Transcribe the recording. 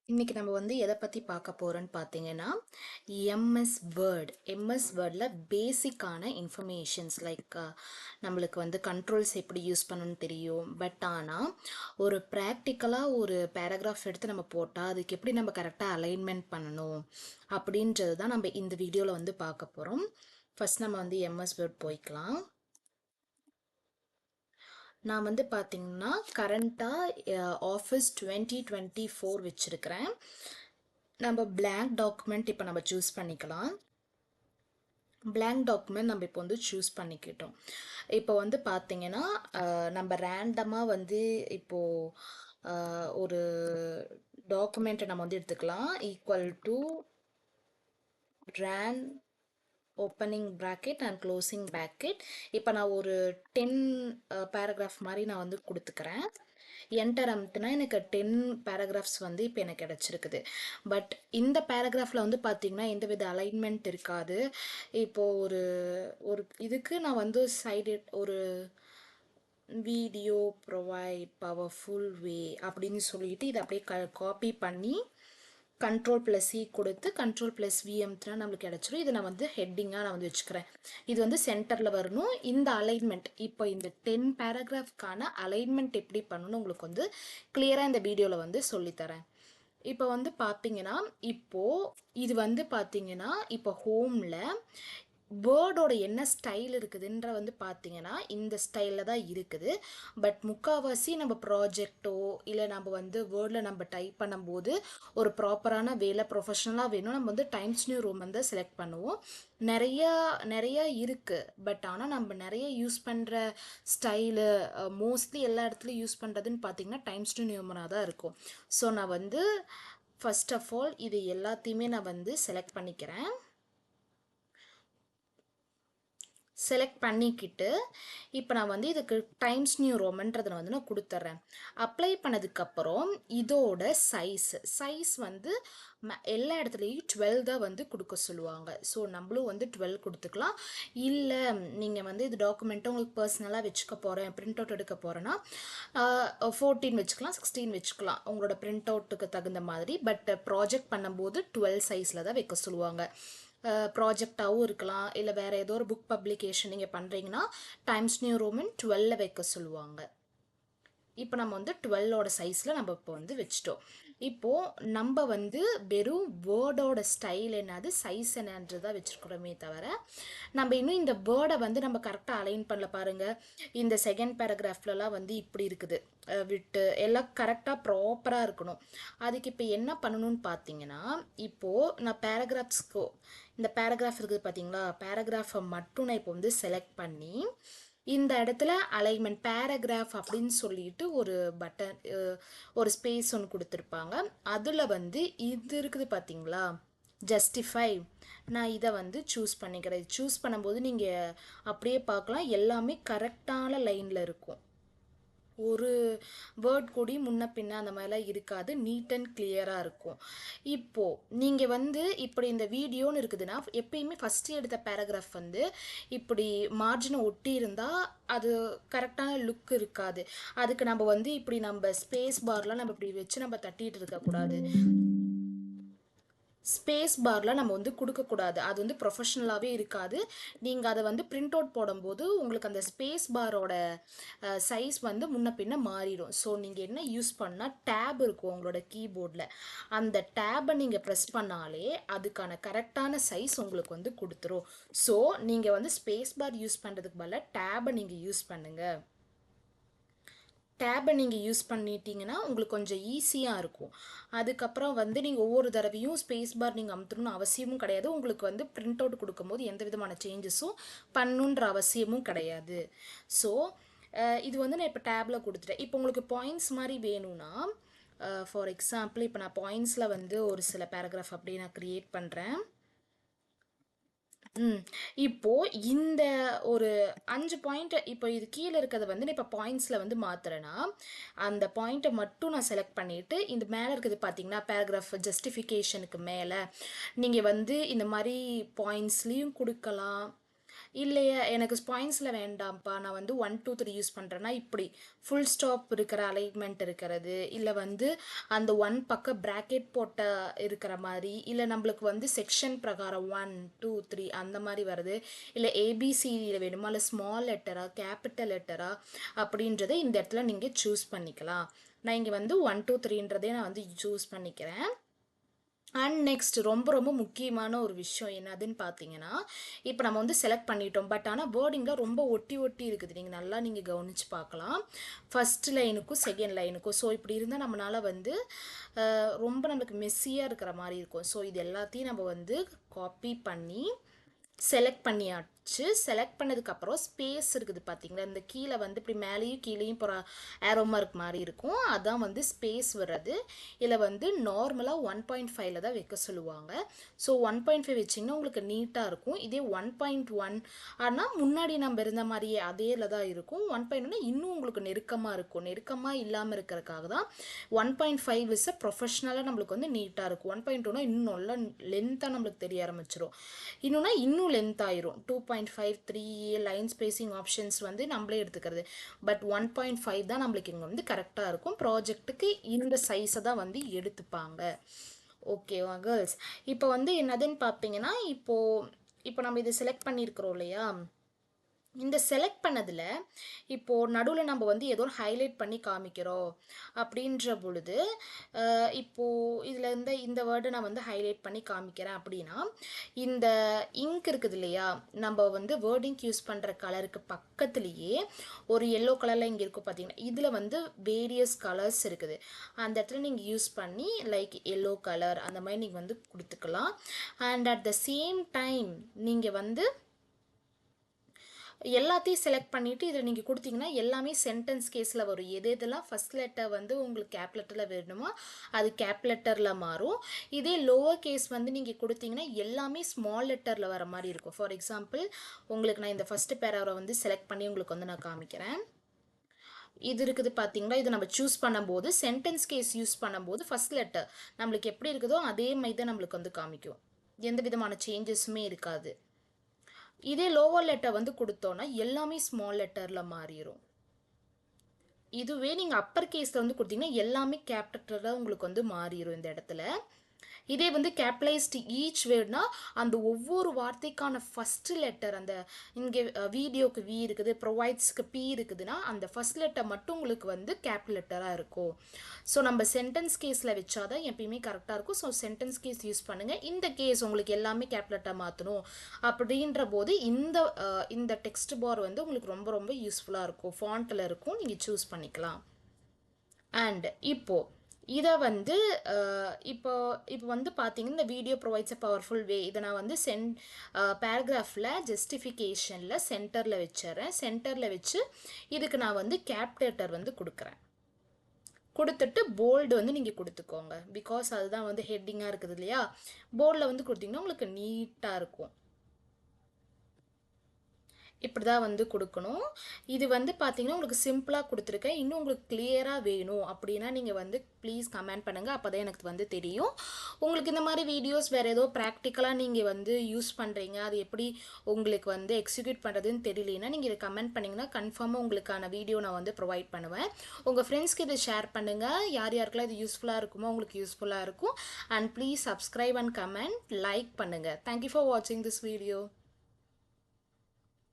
இன்னைக்கு நம்ம வந்து எதை பற்றி பார்க்க போகிறோன்னு பார்த்தீங்கன்னா எம்எஸ் வேர்ட். எம்எஸ் வேர்டில் பேசிக்கான இன்ஃபர்மேஷன்ஸ் லைக் நம்மளுக்கு வந்து கண்ட்ரோல்ஸ் எப்படி யூஸ் பண்ணணும்னு தெரியும். பட் ஆனால் ஒரு ப்ராக்டிக்கலாக ஒரு பேராகிராஃப் எடுத்து நம்ம போட்டால் அதுக்கு எப்படி நம்ம கரெக்டாக அலைன்மெண்ட் பண்ணணும் அப்படின்றது தான் நம்ம இந்த வீடியோவில் வந்து பார்க்க போகிறோம். ஃபர்ஸ்ட் நம்ம வந்து எம்எஸ் வேர்ட் போய்க்கலாம். நான் வந்து பார்த்தீங்கன்னா கரண்ட்டாக ஆஃபீஸ் 2024 வச்சுருக்கிறேன். நம்ம blank டாக்குமெண்ட் இப்போ நம்ம சூஸ் பண்ணிக்கலாம். blank டாக்குமெண்ட் நம்ம இப்போ வந்து சூஸ் பண்ணிக்கிட்டோம். இப்போ வந்து பார்த்தீங்கன்னா நம்ம ரேண்டமாக வந்து இப்போது ஒரு டாக்குமெண்ட்டை நம்ம வந்து எடுத்துக்கலாம். Equal to rand opening bracket and closing bracket. இப்போ நான் ஒரு 10 பேராகிராஃப் மாதிரி நான் வந்து கொடுத்துக்கிறேன். என்டர் அமுத்துனா எனக்கு 10 பேராகிராஃப்ஸ் வந்து இப்போ எனக்கு கிடச்சிருக்குது. பட் இந்த பேராகிராஃபில் வந்து பார்த்திங்கன்னா எந்த வித அலைன்மெண்ட் இருக்காது. இப்போது ஒரு ஒரு இதுக்கு நான் வந்து சைடு ஒரு வீடியோ ப்ரொவைட் பவர்ஃபுல் வே அப்படின்னு சொல்லிட்டு இதை அப்படியே காப்பி பண்ணி Ctrl+C கொடுத்து Ctrl+V அமுத்துனா நம்மளுக்கு கிடச்சிரும். இதை நான் வந்து ஹெட்டிங்காக நான் வந்து வச்சுக்கிறேன். இது வந்து சென்டரில் வரணும். இந்த அலைன்மெண்ட் இப்போ இந்த 10 பேராகிராஃப்கான அலைன்மெண்ட் எப்படி பண்ணணும்னு உங்களுக்கு வந்து கிளியராக இந்த வீடியோவில் வந்து சொல்லித்தரேன். இப்போ வந்து பார்த்தீங்கன்னா இப்போது இது வந்து பார்த்தீங்கன்னா இப்போ ஹோமில் வேர்டோட என்ன ஸ்டைல் இருக்குதுன்ற வந்து பார்த்தீங்கன்னா இந்த ஸ்டைலில் தான் இருக்குது. பட் முக்கால்வாசி நம்ம ப்ராஜெக்டோ இல்லை நம்ம வந்து வேர்டில் நம்ம டைப் பண்ணும்போது ஒரு ப்ராப்பரான வேலை ப்ரொஃபஷனலாக வேணும் நம்ம வந்து டைம்ஸ் நியூ ரோமன் தான் செலக்ட் பண்ணுவோம். நிறையா இருக்குது. பட் ஆனால் நம்ம நிறைய யூஸ் பண்ணுற ஸ்டைலு மோஸ்ட்லி எல்லா இடத்துலையும் யூஸ் பண்ணுறதுன்னு பார்த்தீங்கன்னா டைம்ஸ் நியூ ரோமனாக தான் இருக்கும். ஸோ நான் வந்து ஃபர்ஸ்ட் ஆஃப் ஆல் இது எல்லாத்தையுமே நான் வந்து செலக்ட் பண்ணிக்கிறேன். செலக்ட் பண்ணிக்கிட்டு இப்போ நான் வந்து இதுக்கு டைம்ஸ் நியூ ரோமன்றதை வந்து நான் கொடுத்துட்றேன். அப்ளை பண்ணதுக்கப்புறம் இதோட சைஸ் வந்து எல்லா இடத்துலையும் 12 தான் வந்து கொடுக்க சொல்லுவாங்க. ஸோ நம்மளும் வந்து 12 கொடுத்துக்கலாம். இல்லை நீங்கள் வந்து இது டாக்குமெண்ட்டை உங்களுக்கு பர்சனலாக வச்சுக்க போகிறேன், பிரிண்ட் அவுட் எடுக்க போகிறேன்னா 14 வச்சுக்கலாம், 16 வச்சுக்கலாம் உங்களோட பிரிண்ட் அவுட்டுக்கு தகுந்த மாதிரி. பட் ப்ராஜெக்ட் பண்ணும்போது 12 சைஸில் தான் வைக்க சொல்லுவாங்க. ப்ராஜெக்டாகவும் இருக்கலாம், இல்லை வேறு ஏதோ ஒரு புக் பப்ளிகேஷன் நீங்கள் பண்ணுறீங்கன்னா டைம்ஸ் நியூ ரோமன் 12 வைக்க சொல்லுவாங்க. இப்போ நம்ம வந்து 12ஓட சைஸில் நம்ம இப்போ வந்து வச்சிட்டோம். இப்போது நம்ம வந்து வெறும் வேர்டோட ஸ்டைல் என்னது சைஸ் என்னன்றதான் வச்சுருக்கிறோமே தவிர நம்ம இன்னும் இந்த வேர்டை வந்து நம்ம கரெக்டாக அலைன் பண்ணல. பாருங்கள், இந்த செகண்ட் பேராகிராஃப்லலாம் வந்து இப்படி இருக்குது, விட்டு எல்லாம் கரெக்டாக ப்ராப்பராக இருக்கணும். அதுக்கு இப்போ என்ன பண்ணணும்னு பார்த்தீங்கன்னா இப்போது நான் பேராகிராஃப்ஸ்க்கு இந்த பேராகிராஃப் இருக்குது பார்த்தீங்களா, பேராகிராஃபை மட்டும் நான் இப்போ வந்து செலக்ட் பண்ணி இந்த இடத்துல அலைன்மெண்ட் பேராகிராஃப் அப்படின்னு சொல்லிட்டு ஒரு பட்டன் ஒரு ஸ்பேஸ் ஒன்று கொடுத்துருப்பாங்க. அதில் வந்து இது இருக்குது பார்த்தீங்களா, ஜஸ்டிஃபை. நான் இதை வந்து சூஸ் பண்ணிக்கிறேன். சூஸ் பண்ணும்போது நீங்கள் அப்படியே பார்க்கலாம், எல்லாமே கரெக்டான லைனில் இருக்கும். ஒரு வேர்ட் கூடி முன்ன பின்ன அந்த மாதிரிலாம் இருக்காது, நீட் அண்ட் கிளியராக இருக்கும். இப்போது நீங்கள் வந்து இப்படி இந்த வீடியோன்னு இருக்குதுன்னா எப்பயுமே ஃபஸ்ட்டு எடுத்த பேராகிராஃப் வந்து இப்படி மார்ஜினை ஒட்டி இருந்தால் அது கரெக்டான லுக் இருக்காது. அதுக்கு நம்ம வந்து இப்படி நம்ம ஸ்பேஸ் பார்லாம் நம்ம இப்படி வச்சு நம்ம தட்டிகிட்டு இருக்கக்கூடாது. ஸ்பேஸ் பார்லாம் நம்ம வந்து கொடுக்கக்கூடாது. அது வந்து ப்ரொஃபஷ்னலாகவே இருக்காது. நீங்கள் அதை வந்து பிரிண்ட் அவுட் போடும்போது உங்களுக்கு அந்த ஸ்பேஸ் பாரோட சைஸ் வந்து முன்ன பின்ன மாறிடும். ஸோ நீங்கள் என்ன யூஸ் பண்ணால் டேப் இருக்கும் உங்களோட கீபோர்டில், அந்த டேபை நீங்கள் ப்ரெஸ் பண்ணாலே அதுக்கான கரெக்டான சைஸ் உங்களுக்கு வந்து கொடுத்துரும். ஸோ நீங்கள் வந்து ஸ்பேஸ் பார் யூஸ் பண்ணுறதுக்கு பதிலாக டேபை நீங்கள் யூஸ் பண்ணுங்கள். டேபை நீங்கள் யூஸ் பண்ணிட்டீங்கன்னா உங்களுக்கு கொஞ்சம் ஈஸியாக இருக்கும். அதுக்கப்புறம் வந்து நீங்கள் ஒவ்வொரு தடவையும் ஸ்பேஸ் பார் நீங்கள் அமுத்தணும்னு அவசியமும் கிடையாது. உங்களுக்கு வந்து பிரிண்ட் அவுட் கொடுக்கும்போது எந்த விதமான சேஞ்சஸும் பண்ணுன்ற அவசியமும் கிடையாது. ஸோ இது வந்து நான் இப்போ டேபில் கொடுத்துட்டேன். இப்போ உங்களுக்கு பாயிண்ட்ஸ் மாதிரி வேணும்னா ஃபார் எக்ஸாம்பிள் இப்போ நான் பாயிண்ட்ஸில் வந்து ஒரு சில பேராகிராஃப் அப்படியே நான் க்ரியேட் பண்ணுறேன். இப்போ இந்த ஒரு 5 பாயிண்ட் இப்போ இது கீழே இருக்கிறத வந்து இப்போ பாயிண்ட்ஸில் வந்து மாத்துறேன்னா அந்த பாயிண்ட்டை மட்டும் நான் செலக்ட் பண்ணிட்டு இந்த மேலே இருக்குது பார்த்தீங்கன்னா பேராகிராஃப் ஜஸ்டிஃபிகேஷனுக்கு மேலே நீங்கள் வந்து இந்த மாதிரி பாயிண்ட்ஸ்லேயும் கொடுக்கலாம், இல்லையா எனக்கு பாயிண்ட்ஸில் வேண்டாம்ப்பா, நான் வந்து 1 2 3 யூஸ் பண்ணுறேன்னா இப்படி ஃபுல் ஸ்டாப் இருக்கிற அலைன்மெண்ட் இருக்கிறது, இல்லை வந்து அந்த ஒன் பக்கம் ப்ராக்கெட் போட்ட இருக்கிற மாதிரி, இல்லை நம்மளுக்கு வந்து செக்ஷன் பிரகாரம் 1 2 3 அந்த மாதிரி வருது, இல்லை ஏபிசிடியில் வேணுமா, இல்லை ஸ்மால் லெட்டரா கேபிட்டல் லெட்டரா அப்படின்றத இந்த இடத்துல நீங்கள் சூஸ் பண்ணிக்கலாம். நான் இங்கே வந்து 1 2 3ன்றதே நான் வந்து சூஸ் பண்ணிக்கிறேன். அண்ட் நெக்ஸ்ட் ரொம்ப ரொம்ப முக்கியமான ஒரு விஷயம் என்னதுன்னு பார்த்தீங்கன்னா, இப்போ நம்ம வந்து செலக்ட் பண்ணிட்டோம், பட் ஆனால் வேர்டிங்கில் ரொம்ப ஒட்டி ஒட்டி இருக்குது, நீங்கள் நல்லா நீங்கள் கவனித்து பார்க்கலாம் ஃபர்ஸ்ட் லைனுக்கும் செகண்ட் லைனுக்கும். ஸோ இப்படி இருந்தால் நம்மளால் வந்து ரொம்ப நம்மளுக்கு மெஸ்ஸியாக இருக்கிற மாதிரி இருக்கும். ஸோ இது எல்லாத்தையும் நம்ம வந்து காப்பி பண்ணி செலக்ட் பண்ணியாச்சு. செலக்ட் பண்ணதுக்கப்புறம் ஸ்பேஸ் இருக்குது பார்த்தீங்களா, இந்த கீழே வந்து இப்படி மேலேயும் கீழேயும் போகிற ஏரோ மார்க் மாதிரி இருக்கும், அதான் வந்து ஸ்பேஸ் வர்றது. இதில் வந்து நார்மலாக 1.5 தான் வைக்க சொல்லுவாங்க. ஸோ 1.5 வச்சிங்கன்னா உங்களுக்கு நீட்டாக இருக்கும். இதே 1.1 ஆனால் முன்னாடி நம்ம இருந்த மாதிரியே அதேல தான் இருக்கும். 1.1 இன்னும் உங்களுக்கு நெருக்கமாக இருக்கும். நெருக்கமாக இல்லாமல் இருக்கிறதுக்காக தான் 1.5 இஸ் ப்ரொஃபஷ்னலாக நம்மளுக்கு வந்து நீட்டாக இருக்கும். 1.2னா இன்னும் நல்லா லென்த்தாக நம்மளுக்கு தெரிய ஆரம்பிச்சிடும். இன்னொன்னா இன்னும் லென்த் ஆயிரும். 2.5 3 லைன் ஸ்பேசிங் ஆப்ஷன்ஸ் வந்து நம்மளே எடுத்துக்கிறது. பட் 1.5 தான் நம்மளுக்கு இங்கே வந்து கரெக்டாக இருக்கும். ப்ராஜெக்ட்டுக்கு இந்த சைஸை தான் வந்து எடுத்துப்பாங்க. ஓகேவா கேர்ள்ஸ்? இப்போ வந்து என்னதுன்னு பார்த்தீங்கன்னா, இப்போ நம்ம இதை செலக்ட் பண்ணியிருக்கிறோம் இல்லையா, இந்த செலக்ட் பண்ணதில் இப்போது நடுவில் நம்ம வந்து ஏதோ ஹைலைட் பண்ணி காமிக்கிறோம் அப்படின்ற பொழுது, இப்போது இதில் இந்த வேர்டை நான் வந்து ஹைலைட் பண்ணி காமிக்கிறேன் அப்படின்னா, இந்த இங்க் இருக்குது இல்லையா, நம்ம வந்து வேர்டிங் யூஸ் பண்ணுற கலருக்கு பக்கத்துலேயே ஒரு எல்லோ கலரில் இங்கே இருக்கும் பார்த்தீங்கன்னா, இதில் வந்து வேரியஸ் கலர்ஸ் இருக்குது. அந்த இடத்துல நீங்கள் யூஸ் பண்ணி லைக் எல்லோ கலர் அந்த மாதிரி நீங்கள் வந்து கொடுத்துக்கலாம். And at the same time நீங்கள் வந்து எல்லாத்தையும் செலக்ட் பண்ணிவிட்டு இதில் நீங்கள் கொடுத்தீங்கன்னா எல்லாமே சென்டென்ஸ் கேஸில் வரும். எதெல்லாம் ஃபஸ்ட் லெட்டர் வந்து உங்களுக்கு கேப் லெட்டரில் வேணுமோ அது கேப் லெட்டரில் மாறும். இதே லோவர் கேஸ் வந்து நீங்கள் கொடுத்தீங்கன்னா எல்லாமே ஸ்மால் லெட்டரில் வர மாதிரி இருக்கும். ஃபார் எக்ஸாம்பிள் உங்களுக்கு நான் இந்த ஃபஸ்ட்டு பேராவை வந்து செலக்ட் பண்ணி உங்களுக்கு வந்து நான் காமிக்கிறேன். இது இருக்குது பார்த்தீங்களா, இது நம்ம சூஸ் பண்ணும்போது சென்டென்ஸ் கேஸ் யூஸ் பண்ணும்போது ஃபஸ்ட் லெட்டர் நம்மளுக்கு எப்படி இருக்குதோ அதே மாதிரி தான் நம்மளுக்கு வந்து காமிக்கும். எந்த விதமான சேஞ்சஸுமே இருக்காது. இதே லோவர் லெட்டர் வந்து கொடுத்தோன்னா எல்லாமே ஸ்மால் லெட்டரில் மாறிடும். இதுவே நீங்கள் அப்பர் கேஸில் வந்து கொடுத்தீங்கன்னா எல்லாமே கேபிட்டலில் உங்களுக்கு வந்து மாறிடும் இந்த இடத்துல. இதே வந்து கேபிட்டலைஸ்டு ஈச் வேர்ட்னா அந்த ஒவ்வொரு வார்த்தைக்கான ஃபஸ்ட்டு லெட்டர், அந்த இங்கே வீடியோக்கு வி இருக்குது, ப்ரொவைட்ஸ்க்கு பி இருக்குதுன்னா அந்த ஃபஸ்ட் லெட்டர் மட்டும் உங்களுக்கு வந்து கேபிட்டல் லெட்டராக இருக்கும். ஸோ நம்ம சென்டென்ஸ் கேஸில் வச்சாதான் எப்பயுமே கரெக்டாக இருக்கும். ஸோ சென்டென்ஸ் கேஸ் யூஸ் பண்ணுங்கள். இந்த கேஸ் உங்களுக்கு எல்லாமே கேபிட்டல் லெட்டர் மாற்றணும் அப்படின்ற போது இந்த டெக்ஸ்ட் பார் வந்து உங்களுக்கு ரொம்ப ரொம்ப யூஸ்ஃபுல்லாக இருக்கும். ஃபாண்ட்டில் இருக்கும், நீங்கள் சூஸ் பண்ணிக்கலாம். அண்ட் இப்போது இதை வந்து இப்போ வந்து பார்த்தீங்கன்னா இந்த வீடியோ ப்ரொவைட்ஸ் அ பவர்ஃபுல் வே, இதை நான் வந்து பேராகிராஃபில் ஜஸ்டிஃபிகேஷனில் சென்டரில் வச்சிடறேன். சென்டரில் வச்சு இதுக்கு நான் வந்து கேப்டேட்டர் வந்து கொடுக்குறேன். கொடுத்துட்டு போல்டு வந்து நீங்கள் கொடுத்துக்கோங்க. பிகாஸ் அதுதான் வந்து ஹெட்டிங்காக இருக்குது இல்லையா, போல்டில் வந்து கொடுத்தீங்கன்னா உங்களுக்கு நீட்டாக இருக்கும். இப்படி தான் வந்து கொடுக்கணும். இது வந்து பார்த்தீங்கன்னா உங்களுக்கு சிம்பிளாக கொடுத்துருக்கேன். இன்னும் உங்களுக்கு கிளியராக வேணும் அப்படின்னா நீங்கள் வந்து ப்ளீஸ் கமெண்ட் பண்ணுங்கள், அப்போ தான் எனக்கு வந்து தெரியும். உங்களுக்கு இந்த மாதிரி வீடியோஸ் வேறு ஏதோ ப்ராக்டிக்கலாக நீங்கள் வந்து யூஸ் பண்ணுறீங்க, அது எப்படி உங்களுக்கு வந்து எக்ஸிக்யூட் பண்ணுறதுன்னு தெரியலனா நீங்கள் இதை கமெண்ட் பண்ணிங்கன்னா கன்ஃபார்மாக உங்களுக்கான வீடியோ நான் வந்து ப்ரொவைட் பண்ணுவேன். உங்கள் ஃப்ரெண்ட்ஸ்க்கு இதை ஷேர் பண்ணுங்கள். யார் யாருக்கெல்லாம் இது யூஸ்ஃபுல்லாக இருக்குமோ உங்களுக்கு யூஸ்ஃபுல்லாக இருக்கும். And please subscribe and comment like பண்ணுங்கள். தேங்க்யூ ஃபார் வாட்சிங் திஸ் வீடியோ.